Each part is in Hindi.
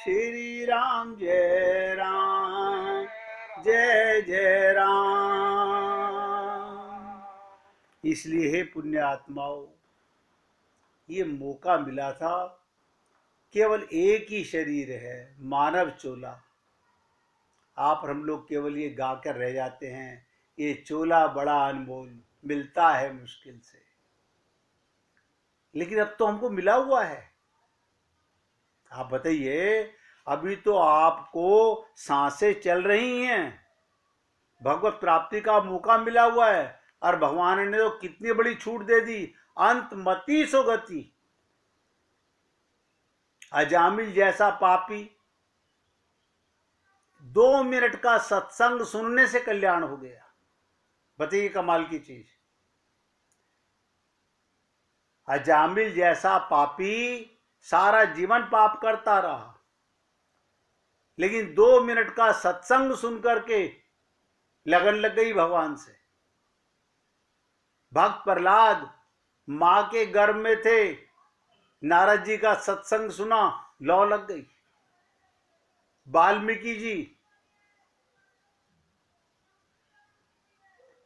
श्री राम जय राम, जय जय राम। इसलिए हे पुण्य आत्माओं, ये मौका मिला था, केवल एक ही शरीर है, मानव चोला। आप और हम लोग केवल ये गाकर रह जाते हैं, ये चोला बड़ा अनमोल, मिलता है मुश्किल से, लेकिन अब तो हमको मिला हुआ है। आप बताइए, अभी तो आपको सांसें चल रही हैं, भगवत प्राप्ति का मौका मिला हुआ है, और भगवान ने तो कितनी बड़ी छूट दे दी, अंत मति सो गति। अजामिल जैसा पापी 2 मिनट का सत्संग सुनने से कल्याण हो गया। बताइए कमाल की चीज। अजामिल जैसा पापी सारा जीवन पाप करता रहा, लेकिन 2 मिनट का सत्संग सुन करके लगन लग गई भगवान से। भक्त प्रहलाद मां के गर्भ में थे, नारद जी का सत्संग सुना, लौ लग गई। वाल्मीकि जी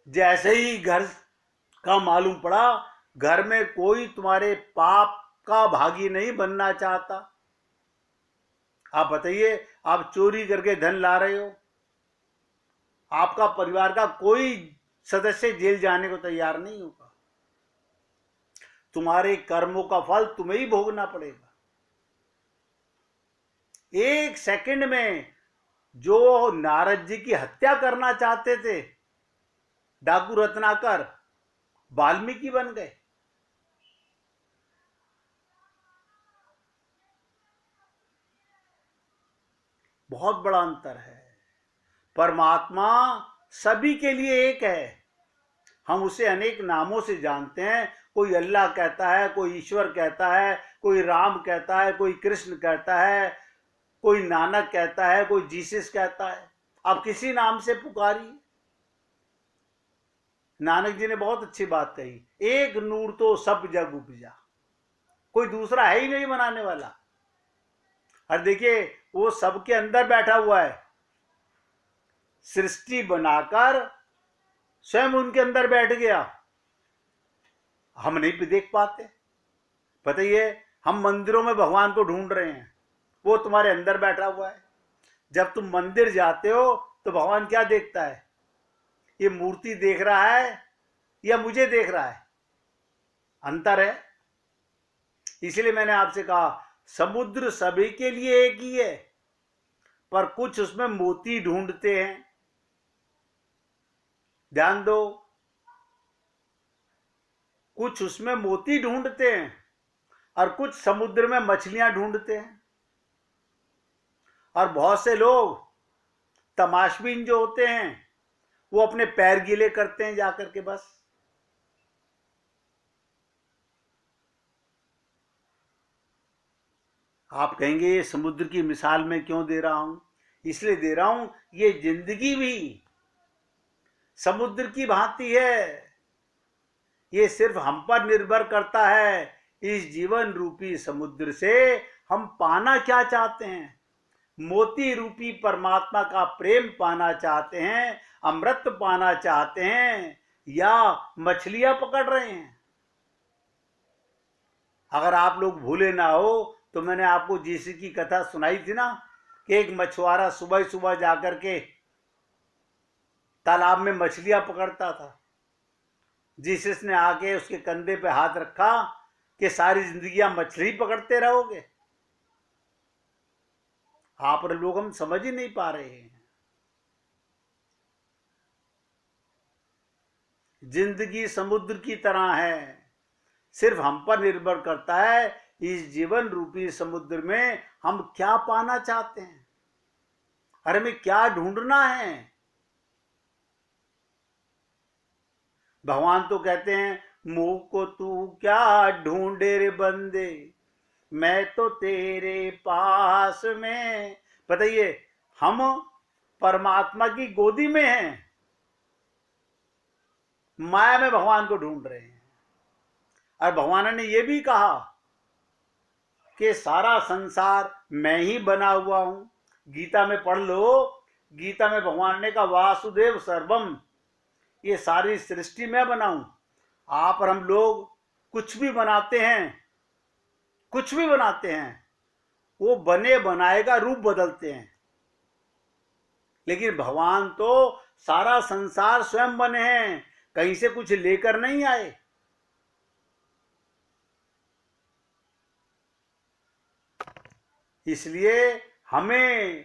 जैसे ही घर का मालूम पड़ा, घर में कोई तुम्हारे पाप का भागी नहीं बनना चाहता। आप बताइए, आप चोरी करके धन ला रहे हो, आपका परिवार का कोई सदस्य जेल जाने को तैयार नहीं होगा। तुम्हारे कर्मों का फल तुम्हें ही भोगना पड़ेगा। एक सेकंड में जो नारद जी की हत्या करना चाहते थे डाकू रत्नाकर, वाल्मीकि बन गए। बहुत बड़ा अंतर है। परमात्मा सभी के लिए एक है, हम उसे अनेक नामों से जानते हैं। कोई अल्लाह कहता है, कोई ईश्वर कहता है, कोई राम कहता है, कोई कृष्ण कहता है, कोई नानक कहता है, कोई जीसस कहता है। आप किसी नाम से पुकारिए। नानक जी ने बहुत अच्छी बात कही, एक नूर तो सब जग उपजा, कोई दूसरा है ही नहीं बनाने वाला। और देखिए, वो सबके अंदर बैठा हुआ है, सृष्टि बनाकर स्वयं उनके अंदर बैठ गया। हम नहीं देख पाते। बताइए, हम मंदिरों में भगवान को ढूंढ रहे हैं, वो तुम्हारे अंदर बैठा हुआ है। जब तुम मंदिर जाते हो तो भगवान क्या देखता है? ये मूर्ति देख रहा है या मुझे देख रहा है? अंतर है। इसलिए मैंने आपसे कहा, समुद्र सभी के लिए एक ही है, पर कुछ उसमें मोती ढूंढते हैं। ध्यान दो, कुछ उसमें मोती ढूंढते हैं और कुछ समुद्र में मछलियां ढूंढते हैं। और बहुत से लोग तमाशबीन जो होते हैं, वो अपने पैर गीले करते हैं जाकर के। बस आप कहेंगे ये समुद्र की मिसाल में क्यों दे रहा हूं? इसलिए दे रहा हूं, ये जिंदगी भी समुद्र की भांति है। ये सिर्फ हम पर निर्भर करता है, इस जीवन रूपी समुद्र से हम पाना क्या चाहते हैं। मोती रूपी परमात्मा का प्रेम पाना चाहते हैं, अमृत पाना चाहते हैं, या मछलियां पकड़ रहे हैं। अगर आप लोग भूले ना हो तो मैंने आपको जीसस की कथा सुनाई थी ना, कि एक मछुआरा सुबह सुबह जाकर के तालाब में मछलियां पकड़ता था। जीसस ने आके उसके कंधे पे हाथ रखा कि सारी जिंदगी आप मछली पकड़ते रहोगे। आप और लोग हम समझ ही नहीं पा रहे हैं। जिंदगी समुद्र की तरह है, सिर्फ हम पर निर्भर करता है इस जीवन रूपी समुद्र में हम क्या पाना चाहते हैं और हमें क्या ढूंढना है। भगवान तो कहते हैं, मुंह को तू क्या ढूंढे रे बंदे, मैं तो तेरे पास में। बताइए, हम परमात्मा की गोदी में हैं, माया में भगवान को ढूंढ रहे हैं। और भगवान ने ये भी कहा कि सारा संसार मैं ही बना हुआ हूं। गीता में पढ़ लो, गीता में भगवान ने कहा वासुदेव सर्वम, ये सारी सृष्टि मैं बनाऊं। आप और हम लोग कुछ भी बनाते हैं, कुछ भी बनाते हैं, वो बने बनाए का रूप बदलते हैं, लेकिन भगवान तो सारा संसार स्वयं बने हैं, कहीं से कुछ लेकर नहीं आए। इसलिए हमें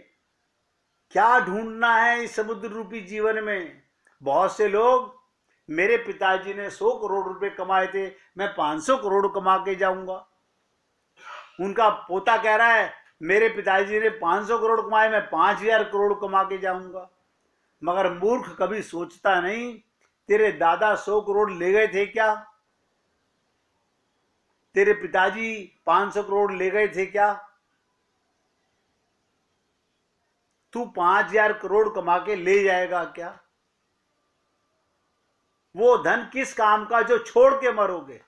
क्या ढूंढना है इस समुद्र रूपी जीवन में। बहुत से लोग, मेरे पिताजी ने 100 करोड़ रुपए कमाए थे, मैं 500 करोड़ कमा के जाऊंगा। उनका पोता कह रहा है मेरे पिताजी ने 500 करोड़ कमाए, मैं 5000 करोड़ कमा के जाऊंगा। मगर मूर्ख कभी सोचता नहीं तेरे दादा 100 करोड़ ले गए थे क्या, तेरे पिताजी 500 करोड़ ले गए थे क्या, तू 5000 करोड़ कमा के ले जाएगा क्या? वो धन किस काम का जो छोड़ के मरोगे।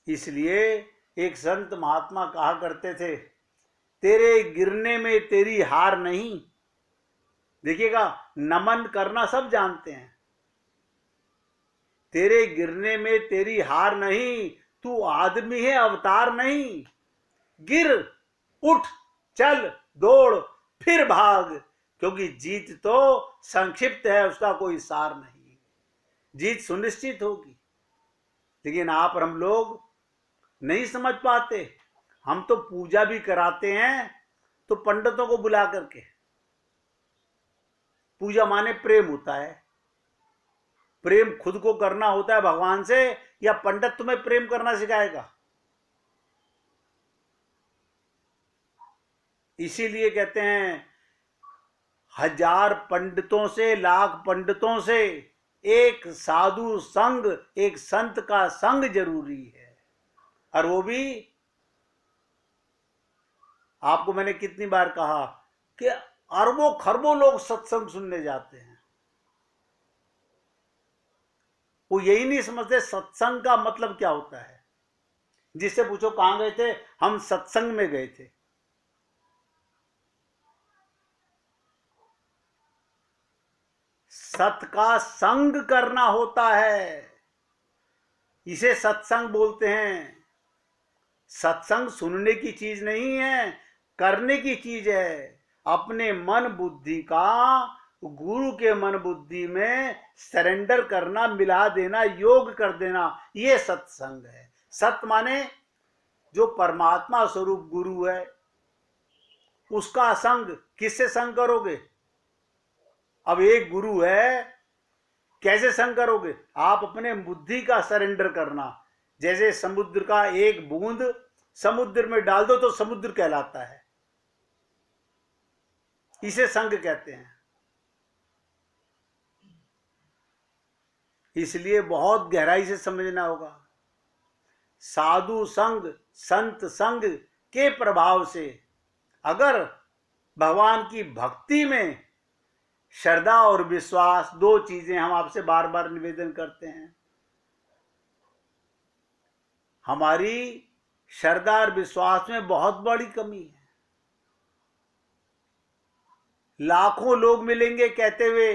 इसलिए एक संत महात्मा कहा करते थे, तेरे गिरने में तेरी हार नहीं। देखिएगा, नमन करना सब जानते हैं, तेरे गिरने में तेरी हार नहीं, तू आदमी है अवतार नहीं। गिर, उठ, चल, दौड़, फिर भाग, क्योंकि जीत तो संक्षिप्त है, उसका कोई सार नहीं। जीत सुनिश्चित होगी, लेकिन आप और हम लोग नहीं समझ पाते। हम तो पूजा भी कराते हैं तो पंडितों को बुला करके। पूजा माने प्रेम होता है, प्रेम खुद को करना होता है भगवान से, या पंडित तुम्हें प्रेम करना सिखाएगा? इसीलिए कहते हैं 1000 पंडितों से, लाख पंडितों से एक साधु संग, एक संत का संग जरूरी है। और वो भी, आपको मैंने कितनी बार कहा कि अरबों खरबों लोग सत्संग सुनने जाते हैं, वो यही नहीं समझते सत्संग का मतलब क्या होता है। जिससे पूछो कहां गए थे, हम सत्संग में गए थे। सत का संग करना होता है, इसे सत्संग बोलते हैं। सत्संग सुनने की चीज नहीं है, करने की चीज है। अपने मन बुद्धि का गुरु के मन बुद्धि में सरेंडर करना, मिला देना, योग कर देना, ये सत्संग है। सत माने जो परमात्मा स्वरूप गुरु है, उसका संग। किससे संग करोगे? अब एक गुरु है, कैसे संग करोगे? आप अपने बुद्धि का सरेंडर करना। जैसे समुद्र का एक बूंद समुद्र में डाल दो तो समुद्र कहलाता है, इसे संग कहते हैं। इसलिए बहुत गहराई से समझना होगा। साधु संग, संत संग के प्रभाव से अगर भगवान की भक्ति में श्रद्धा और विश्वास, दो चीजें हम आपसे बार बार निवेदन करते हैं। हमारी श्रद्धा और विश्वास में बहुत बड़ी कमी है। लाखों लोग मिलेंगे कहते हुए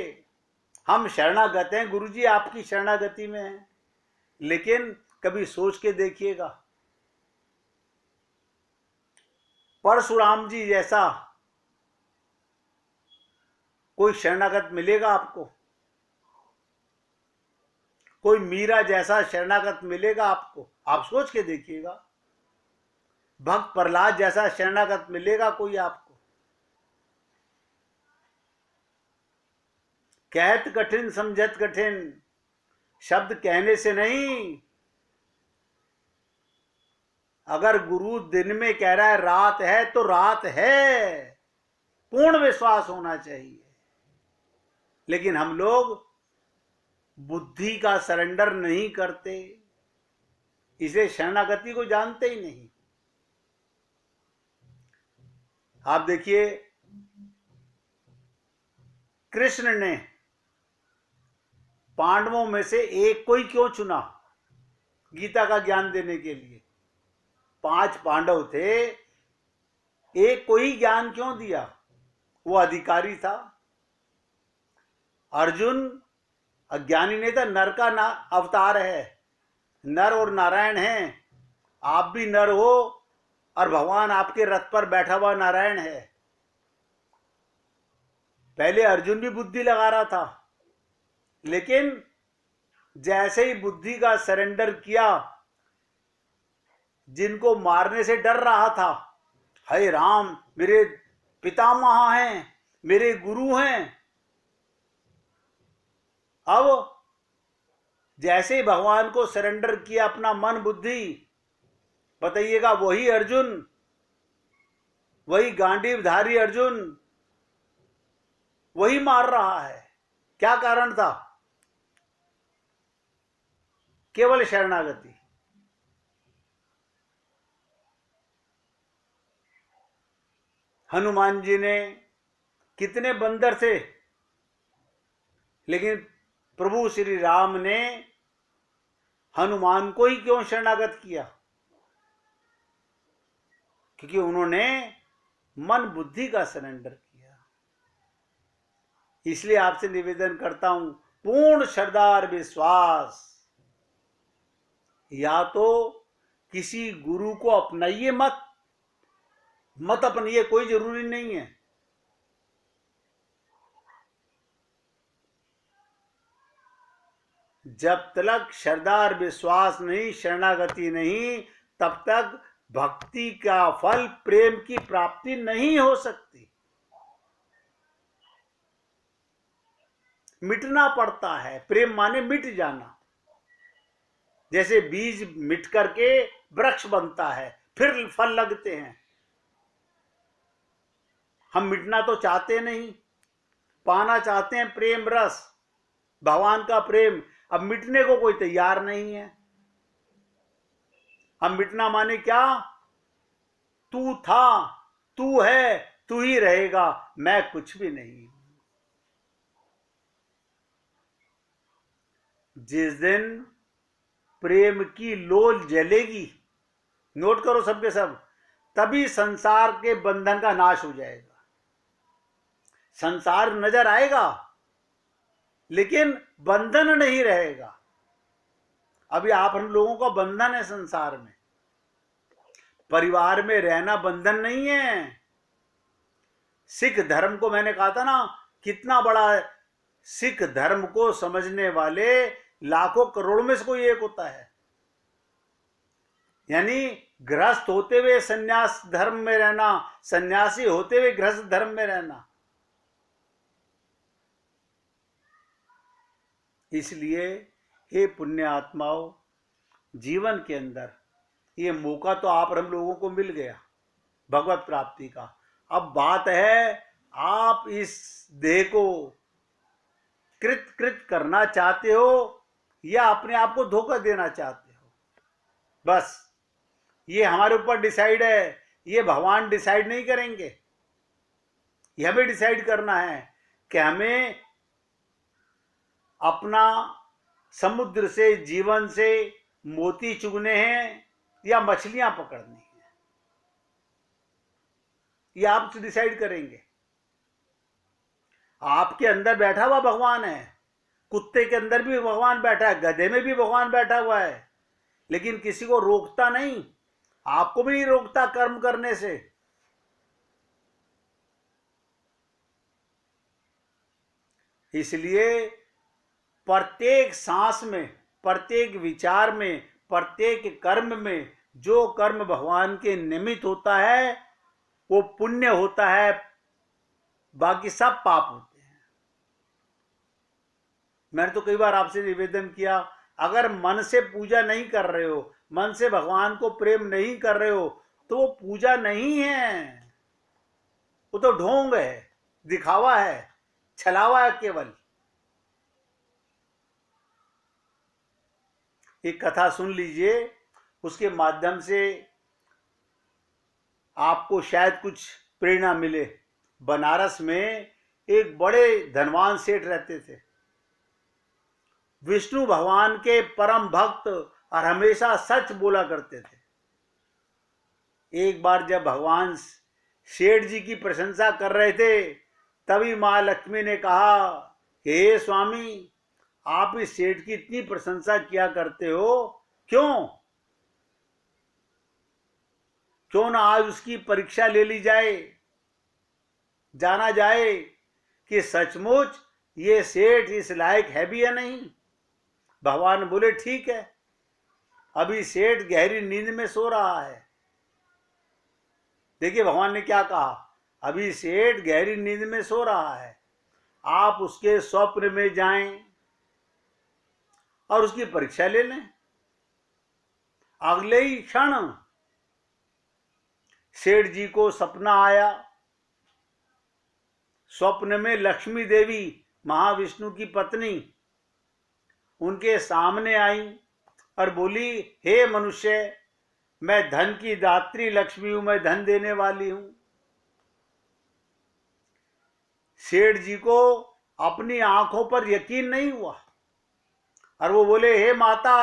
हम शरणागत हैं, गुरुजी आपकी शरणागति में हैं, लेकिन कभी सोच के देखिएगा, परशुराम जी जैसा कोई शरणागत मिलेगा आपको? कोई मीरा जैसा शरणागत मिलेगा आपको? आप सोच के देखिएगा। भक्त प्रहलाद जैसा शरणागत मिलेगा कोई आपको? कहत कठिन समझत कठिन, शब्द कहने से नहीं। अगर गुरु दिन में कह रहा है रात है तो रात है, पूर्ण विश्वास होना चाहिए। लेकिन हम लोग बुद्धि का सरेंडर नहीं करते, इसे शरणागति को जानते ही नहीं। आप देखिए, कृष्ण ने पांडवों में से एक को ही क्यों चुना गीता का ज्ञान देने के लिए? 5 पांडव थे, एक को ही ज्ञान क्यों दिया? वो अधिकारी था। अर्जुन अज्ञानी नहीं था, नर का अवतार है, नर और नारायण हैं। आप भी नर हो और भगवान आपके रथ पर बैठा हुआ नारायण है। पहले अर्जुन भी बुद्धि लगा रहा था, लेकिन जैसे ही बुद्धि का सरेंडर किया, जिनको मारने से डर रहा था, हे राम मेरे पितामह हैं, मेरे गुरु हैं, अब जैसे ही भगवान को सरेंडर किया अपना मन बुद्धि, बताइएगा वही अर्जुन, वही गांडीवधारी अर्जुन वही मार रहा है। क्या कारण था? केवल शरणागति। हनुमान जी ने कितने बंदर थे, लेकिन प्रभु श्री राम ने हनुमान को ही क्यों शरणागत किया? क्योंकि उन्होंने मन बुद्धि का सरेंडर किया। इसलिए आपसे निवेदन करता हूं, पूर्ण श्रद्धा और विश्वास, या तो किसी गुरु को अपनाइए, मत अपनाइए, कोई जरूरी नहीं है। जब तक श्रद्धा और विश्वास नहीं, शरणागति नहीं, तब तक भक्ति का फल, प्रेम की प्राप्ति नहीं हो सकती। मिटना पड़ता है। प्रेम माने मिट जाना। जैसे बीज मिट करके वृक्ष बनता है, फिर फल लगते हैं। हम मिटना तो चाहते नहीं, पाना चाहते हैं प्रेम रस, भगवान का प्रेम। अब मिटने को कोई तैयार नहीं है। अब मिटना माने क्या? तू था, तू है, तू ही रहेगा, मैं कुछ भी नहीं। जिस दिन प्रेम की लोल जलेगी, नोट करो सबके सब, तभी संसार के बंधन का नाश हो जाएगा। संसार नजर आएगा, लेकिन बंधन नहीं रहेगा। अभी आप हम लोगों का बंधन है संसार में। परिवार में रहना बंधन नहीं है। सिख धर्म को मैंने कहा था ना, कितना बड़ा है। सिख धर्म को समझने वाले लाखों करोड़ों में से कोई एक होता है। यानी गृहस्थ होते हुए संन्यास धर्म में रहना, सन्यासी होते हुए गृहस्थ धर्म में रहना। इसलिए हे पुण्य आत्माओं, जीवन के अंदर ये मौका तो आप हम लोगों को मिल गया भगवत प्राप्ति का। अब बात है, आप इस देह को कृत करना चाहते हो या अपने आप को धोखा देना चाहते हो। बस ये हमारे ऊपर डिसाइड है। ये भगवान डिसाइड नहीं करेंगे। ये हमें डिसाइड करना है कि हमें अपना समुद्र से, जीवन से मोती चुगने हैं या मछलियां पकड़नी है। ये आप डिसाइड करेंगे। आपके अंदर बैठा हुआ भगवान है, कुत्ते के अंदर भी भगवान बैठा है, गधे में भी भगवान बैठा हुआ है, लेकिन किसी को रोकता नहीं। आपको भी नहीं रोकता कर्म करने से। इसलिए प्रत्येक सांस में, प्रत्येक विचार में, प्रत्येक कर्म में जो कर्म भगवान के निमित्त होता है वो पुण्य होता है, बाकी सब पाप होते हैं। मैंने तो कई बार आपसे निवेदन किया, अगर मन से पूजा नहीं कर रहे हो, मन से भगवान को प्रेम नहीं कर रहे हो, तो वो पूजा नहीं है, वो तो ढोंग है, दिखावा है, छलावा है केवल। एक कथा सुन लीजिए, उसके माध्यम से आपको शायद कुछ प्रेरणा मिले। बनारस में एक बड़े धनवान सेठ रहते थे। विष्णु भगवान के परम भक्त और हमेशा सच बोला करते थे। एक बार जब भगवान सेठ जी की प्रशंसा कर रहे थे, तभी मां लक्ष्मी ने कहा, हे स्वामी, आप इस सेठ की इतनी प्रशंसा किया करते हो, क्यों ना आज उसकी परीक्षा ले ली जाए, जाना जाए कि सचमुच ये सेठ इस लायक है भी या नहीं। भगवान बोले, ठीक है, अभी सेठ गहरी नींद में सो रहा है। देखिए भगवान ने क्या कहा, अभी सेठ गहरी नींद में सो रहा है, आप उसके स्वप्न में जाएं और उसकी परीक्षा ले लें। अगले ही क्षण सेठ जी को सपना आया। स्वप्न में लक्ष्मी देवी, महाविष्णु की पत्नी, उनके सामने आई और बोली, हे मनुष्य, मैं धन की दात्री लक्ष्मी हूं, मैं धन देने वाली हूं। सेठ जी को अपनी आंखों पर यकीन नहीं हुआ और वो बोले, हे माता,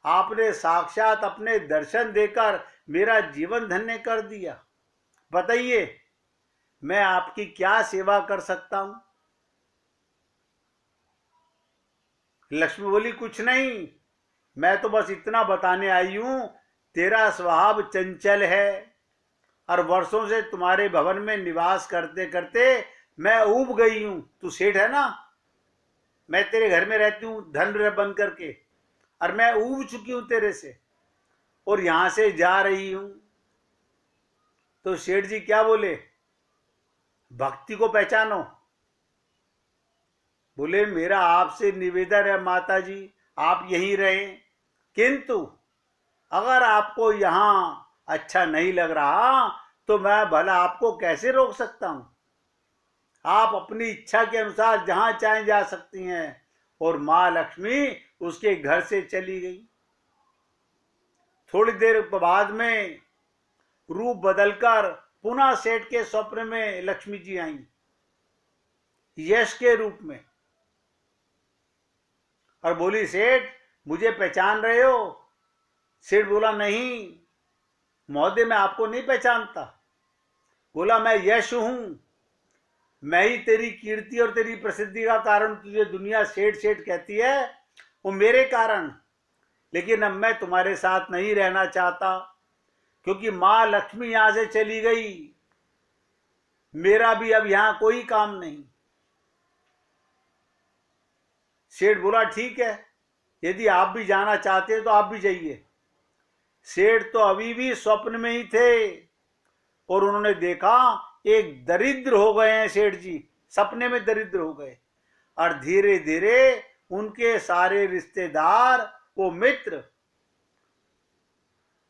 आपने साक्षात अपने दर्शन देकर मेरा जीवन धन्य कर दिया। बताइए मैं आपकी क्या सेवा कर सकता हूं। लक्ष्मी बोली, कुछ नहीं, मैं तो बस इतना बताने आई हूं, तेरा स्वभाव चंचल है और वर्षों से तुम्हारे भवन में निवास करते करते मैं ऊब गई हूं। तू सेठ है ना, मैं तेरे घर में रहती हूं धन बन करके, और मैं ऊब चुकी हूं तेरे से और यहां से जा रही हूं। तो सेठ जी क्या बोले, भक्ति को पहचानो। बोले, मेरा आपसे निवेदन है माता जी, आप यहीं रहें, किंतु अगर आपको यहां अच्छा नहीं लग रहा तो मैं भला आपको कैसे रोक सकता हूं। आप अपनी इच्छा के अनुसार जहां चाहे जा सकती हैं। और मां लक्ष्मी उसके घर से चली गई। थोड़ी देर बाद में रूप बदलकर पुनः सेठ के स्वप्न में लक्ष्मी जी आई, यश के रूप में, और बोली, सेठ मुझे पहचान रहे हो। सेठ बोला, नहीं महोदय, मैं आपको नहीं पहचानता। बोला, मैं यश हूं, मैं ही तेरी कीर्ति और तेरी प्रसिद्धि का कारण, तुझे दुनिया सेठ सेठ कहती है, वो मेरे कारण। लेकिन अब मैं तुम्हारे साथ नहीं रहना चाहता, क्योंकि मां लक्ष्मी यहां से चली गई, मेरा भी अब यहां कोई काम नहीं। सेठ बोला, ठीक है, यदि आप भी जाना चाहते हैं तो आप भी जाइए। सेठ तो अभी भी स्वप्न में ही थे और उन्होंने देखा एक दरिद्र हो गए हैं सेठ जी, सपने में दरिद्र हो गए, और धीरे धीरे उनके सारे रिश्तेदार, वो मित्र,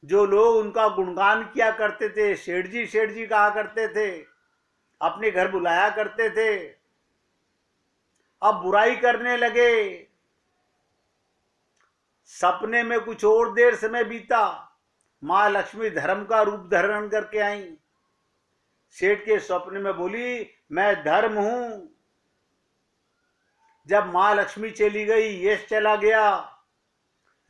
जो लोग उनका गुणगान किया करते थे, सेठ जी कहा करते थे, अपने घर बुलाया करते थे, अब बुराई करने लगे। सपने में कुछ और देर समय बीता, मां लक्ष्मी धर्म का रूप धारण करके आई। सेठ के स्वप्न में बोली, मैं धर्म हूं। जब मां लक्ष्मी चली गई, यश चला गया,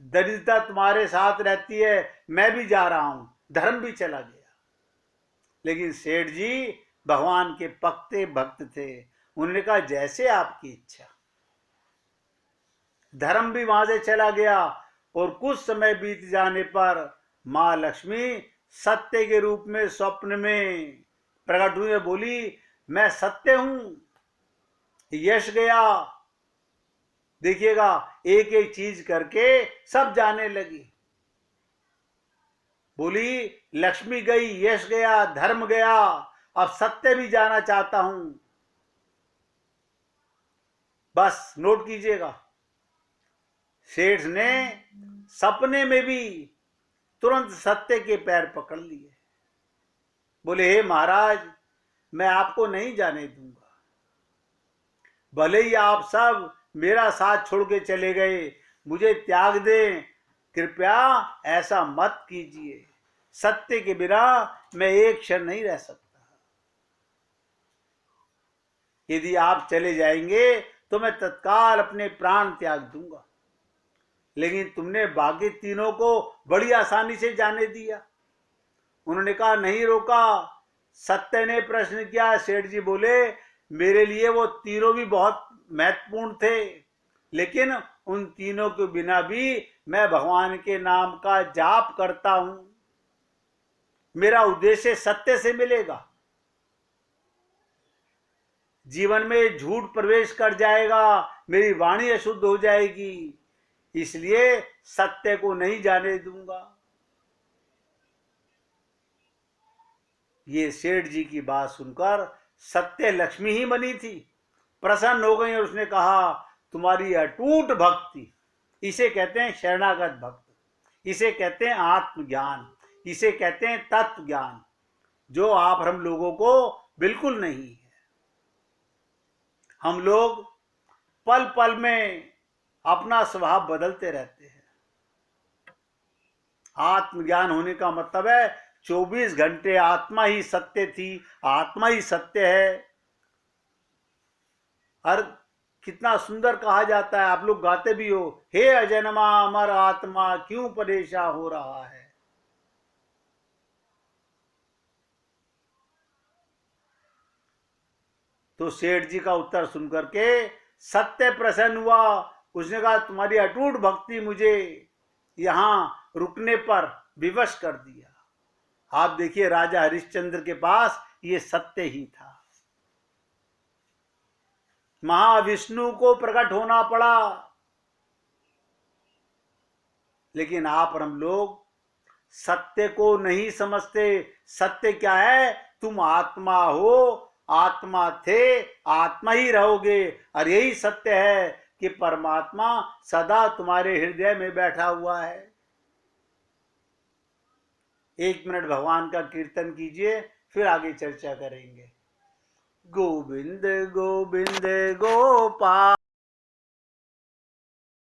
दरिद्रता तुम्हारे साथ रहती है, मैं भी जा रहा हूं, धर्म भी चला गया। लेकिन सेठ जी भगवान के पक्के भक्त थे, उन्होंने कहा, जैसे आपकी इच्छा। धर्म भी वहां से चला गया और कुछ समय बीत जाने पर मां लक्ष्मी सत्य के रूप में स्वप्न में प्रकट हुई, बोली, मैं सत्य हूं। यश गया, देखिएगा एक एक चीज करके सब जाने लगी। बोली, लक्ष्मी गई, यश गया, धर्म गया, अब सत्य भी जाना चाहता हूं। बस नोट कीजिएगा, सेठ ने सपने में भी तुरंत सत्य के पैर पकड़ लिए। बोले, हे महाराज, मैं आपको नहीं जाने दूंगा, भले ही आप सब मेरा साथ छोड़ के चले गए, मुझे त्याग दें, कृपया ऐसा मत कीजिए। सत्य के बिना मैं एक क्षण नहीं रह सकता। यदि आप चले जाएंगे तो मैं तत्काल अपने प्राण त्याग दूंगा। लेकिन तुमने बाकी तीनों को बड़ी आसानी से जाने दिया। उन्होंने कहा नहीं रोका। सत्य ने प्रश्न किया। सेठ जी बोले मेरे लिए वो तीनों भी बहुत महत्वपूर्ण थे, लेकिन उन तीनों के बिना भी मैं भगवान के नाम का जाप करता हूं। मेरा उद्देश्य सत्य से मिलेगा। जीवन में झूठ प्रवेश कर जाएगा, मेरी वाणी अशुद्ध हो जाएगी, इसलिए सत्य को नहीं जाने दूंगा। ये सेठ जी की बात सुनकर सत्य लक्ष्मी ही बनी थी, प्रसन्न हो गई और उसने कहा तुम्हारी अटूट भक्ति, इसे कहते हैं शरणागत भक्त, इसे कहते हैं आत्मज्ञान, इसे कहते हैं तत्व ज्ञान, जो आप हम लोगों को बिल्कुल नहीं है। हम लोग पल पल में अपना स्वभाव बदलते रहते हैं। आत्मज्ञान होने का मतलब है 24 घंटे आत्मा ही सत्य थी, आत्मा ही सत्य है। और कितना सुंदर कहा जाता है, आप लोग गाते भी हो, हे अजन्मा अमर आत्मा क्यों परेशान हो रहा है। तो सेठ जी का उत्तर सुनकर के सत्य प्रसन्न हुआ। उसने कहा तुम्हारी अटूट भक्ति मुझे यहां रुकने पर विवश कर दिया। आप देखिए राजा हरिश्चंद्र के पास ये सत्य ही था। महाविष्णु को प्रकट होना पड़ा, लेकिन आप और हम लोग सत्य को नहीं समझते। सत्य क्या है? तुम आत्मा हो, आत्मा थे, आत्मा ही रहोगे। और यही सत्य है कि परमात्मा सदा तुम्हारे हृदय में बैठा हुआ है। 1 मिनट भगवान का कीर्तन कीजिए, फिर आगे चर्चा करेंगे। गोविंद गोविंद गोपाल।